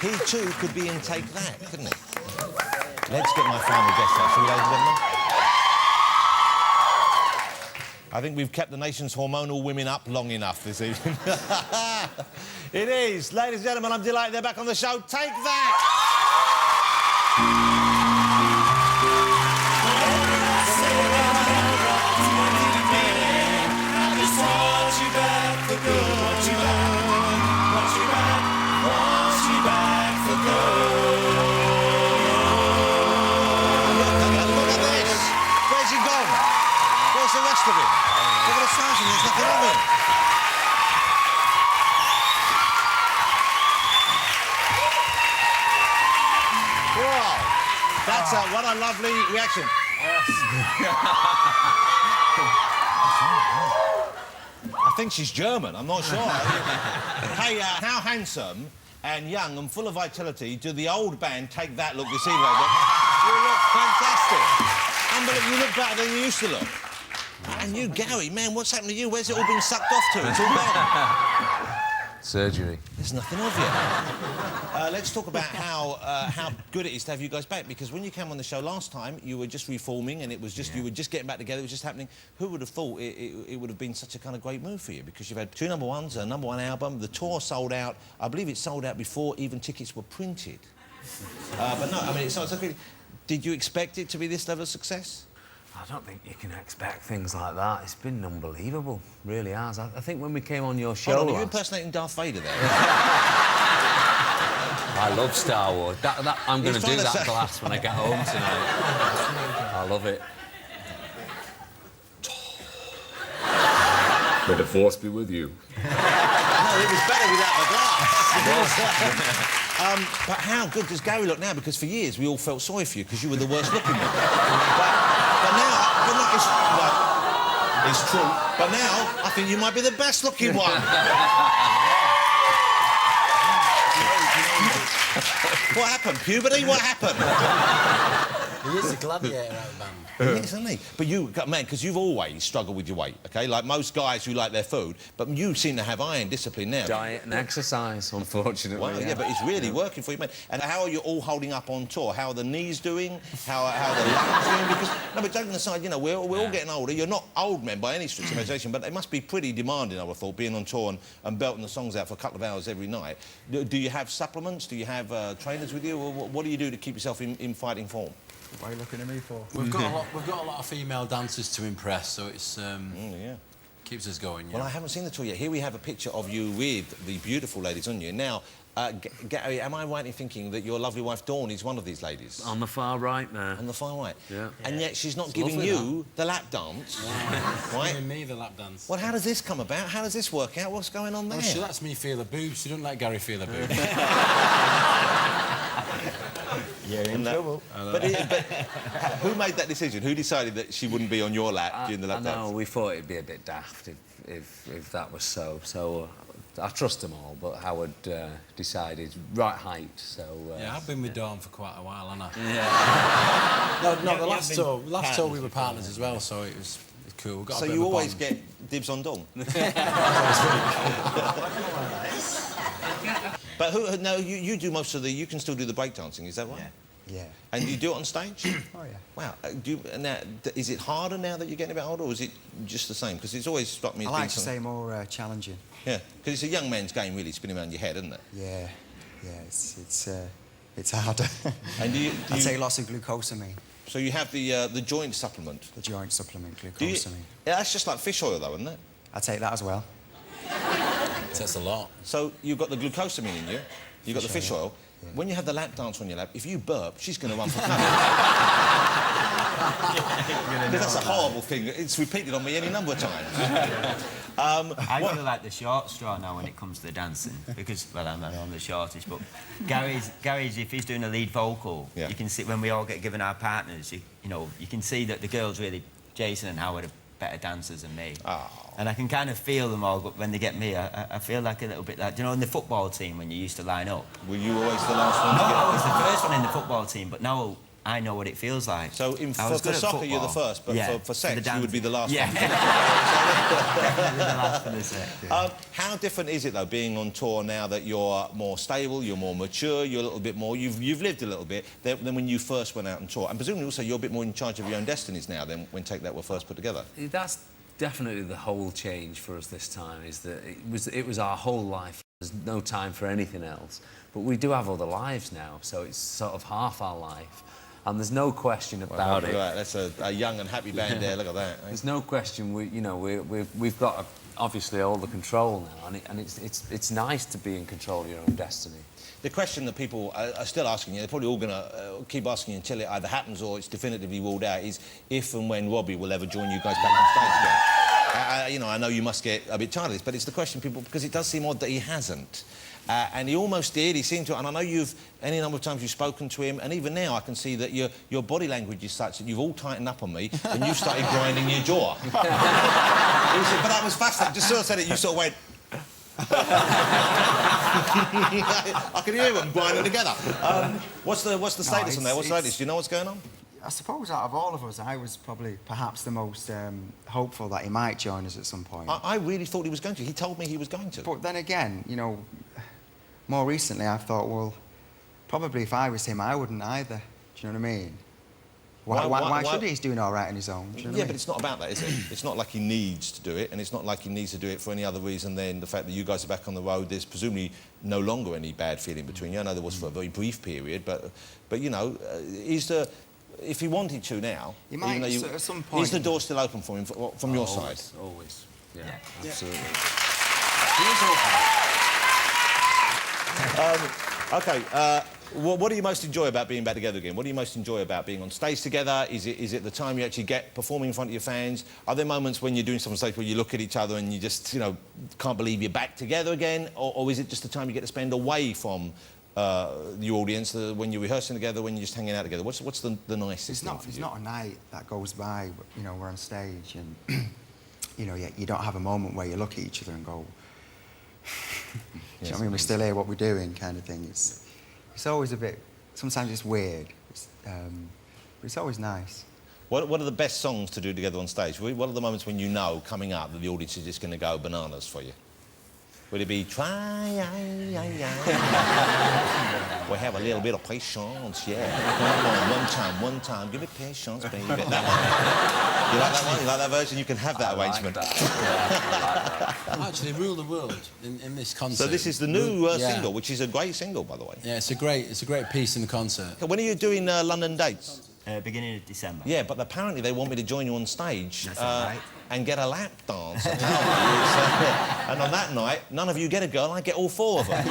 He too could be in Take That, couldn't he? Let's get my final guest out, shall we, ladies and gentlemen? I think we've kept the nation's hormonal women up long enough this evening. It is. Ladies and gentlemen, I'm delighted they're back on the show. Take That! The rest of him. Look at the size of him, there's nothing of him. Wow. That's what a lovely reaction. I think she's German, I'm not sure. Hey, how handsome and young and full of vitality do the old band Take That look this evening? You look fantastic. Unbelievable, you look better than you used to look. And you, Gary, man, what's happened to you? Where's it all been sucked off to? It's all gone. Surgery. There's nothing of you. Let's talk about how good it is to have you guys back, because when you came on the show last time, you were just reforming and it was just, you were just getting back together, it was just happening. Who would have thought it would have been such a kind of great move for you? Because you've had 2 number ones, a #1 album, the tour sold out. I believe it sold out before even tickets were printed. But no, I mean, it's really... Did you expect it to be this level of success? I don't think you can expect things like that. It's been unbelievable, really has. I think when we came on your show... Hold on, are you impersonating Darth Vader there? I love Star Wars. I'm going to do that glass when I get home tonight. I love it. May the Force be with you. No, it was better without the glass. But how good does Gary look now? Because for years we all felt sorry for you because you were the worst looking one. But now, it's true. But now, I think you might be the best looking one. What happened? Puberty? What happened? He is a gladiator out of the band. Yes, isn't he? But you, man, because you've always struggled with your weight, OK? Like most guys who like their food, but you seem to have iron discipline now. Diet and exercise, unfortunately. Well, yeah, but it's really working for you, man. And how are you all holding up on tour? How are the knees doing? How are the lungs doing? Because, no, but joking aside, you know, we're all getting older. You're not old men by any stretch of imagination, but they must be pretty demanding, I would have thought, being on tour and belting the songs out for a couple of hours every night. Do you have supplements? Do you have trainers with you? Or what do you do to keep yourself in fighting form? What are you looking at me for? We've got a lot of female dancers to impress, so it's keeps us going. Yeah. Well, I haven't seen the tour yet. Here we have a picture of you with the beautiful ladies on you. Now, Gary, am I right in thinking that your lovely wife Dawn is one of these ladies? On the far right there. On the far right. Yeah. And yet she's not giving you the lap dance. Yeah. Right? Giving me the lap dance. Well, how does this come about? How does this work out? What's going on there? Well, she lets me feel her boobs. She doesn't let Gary feel her boobs. You're in trouble. But who made that decision? Who decided that she wouldn't be on your lap during the lap dance? No, we thought it'd be a bit daft if that was so. So I trust them all, but Howard decided right height, so... yeah, I've been with Dawn for quite a while, haven't I? Yeah. No, the last tour we were partners as well, so it was cool. We got so a bit you of a always bond. get dibs on Dawn? But no, you do most of the... You can still do the breakdancing, is that right? Yeah. And you do it on stage? Oh, yeah. Wow. Now, is it harder now that you're getting a bit older, or is it just the same? Because it's always struck me as I being like to say more challenging. Yeah, because it's a young man's game, really, spinning around your head, isn't it? Yeah, it's harder. And do you I take lots of glucosamine. So you have the joint supplement? The joint supplement, glucosamine. Yeah, that's just like fish oil, though, isn't it? I take that as well. That's a lot. So you've got the glucosamine in you, you've got the fish oil. Yeah. When you have the lap dance on your lap, if you burp, she's going to run for cover. That's a horrible thing. It's repeated on me any number of times. I feel like the short straw now when it comes to the dancing, because, well, I'm the shortest, but Gary's, if he's doing a lead vocal, you can see, when we all get given our partners, you know, you can see that the girls really, Jason and Howard, are better dancers than me. Oh. And I can kind of feel them all, but when they get me, I feel like a little bit like, you know, in the football team when you used to line up. Were you always the last one No, to get... I was the first one in the football team, but now I know what it feels like. So I was for good at soccer, you're the football. first, but Yeah, for sex, the you would be the last Yeah. one. Definitely the last for the sex. Yeah. How different is it, though, being on tour now that you're more stable, you're more mature, you're a little bit more... You've lived a little bit than when you first went out on tour? And presumably also you're a bit more in charge of your own destinies now than when Take That were first put together. That's definitely the whole change for us this time, is that it was our whole life. There's no time for anything else. But we do have other lives now, so it's sort of half our life. And there's no question about it. Look at that. That's a young and happy band there. Look at that. Eh? There's no question. We've got obviously all the control now, and it's nice to be in control of your own destiny. The question that people are still asking you, they're probably all going to keep asking you until it either happens or it's definitively ruled out, is if and when Robbie will ever join you guys back on stage again. I know you must get a bit tired of this, but it's the question people, because it does seem odd that he hasn't. And he almost did, he seemed to, and I know any number of times you've spoken to him, and even now I can see that your body language is such that you've all tightened up on me and you've started grinding your jaw. He said, but that was fascinating. Just sort of said it, you sort of went... I can hear them grinding together. What's the status on there? What's the latest? Do you know what's going on? I suppose out of all of us, I was probably perhaps the most hopeful that he might join us at some point. I really thought he was going to. He told me he was going to. But then again, more recently I've thought, well, probably if I was him, I wouldn't either. Do you know what I mean? Why should he? He's doing all right on his own. Do you know what I mean? But it's not about that, is it? It's not like he needs to do it, and it's not like he needs to do it for any other reason than the fact that you guys are back on the road. There's presumably no longer any bad feeling between you. I know there was for a very brief period, but if he wanted to now, he might, at some point. Is the door still open for him from your side? Always. Yeah, Yeah. absolutely. OK, what do you most enjoy about being back together again? What do you most enjoy about being on stage together? Is it the time you actually get performing in front of your fans? Are there moments when you're doing something on stage where you look at each other and you just, can't believe you're back together again? Or is it just the time you get to spend away from the audience, when you're rehearsing together, when you're just hanging out together? What's the nicest thing for you? It's not a night that goes by, we're on stage and, you don't have a moment where you look at each other and go, do you know what I mean? We're still here, what we're doing, kind of thing. It's always a bit... Sometimes it's weird, but it's always nice. What are the best songs to do together on stage? What are the moments when coming up, that the audience is just going to go bananas for you? Would it be try, we have a little bit of patience, yeah. Come on, one time, give me patience, baby. That one. You like that one? You like that version? You can have that arrangement. Like that. Actually, Rule the World in this concert. So this is the new single, which is a great single, by the way. Yeah, it's a great piece in the concert. When are you doing London dates? Beginning of December. Yeah, but apparently they want me to join you on stage That's all right. and get a lap dance. And on that night, none of you get a girl, I get all four of them.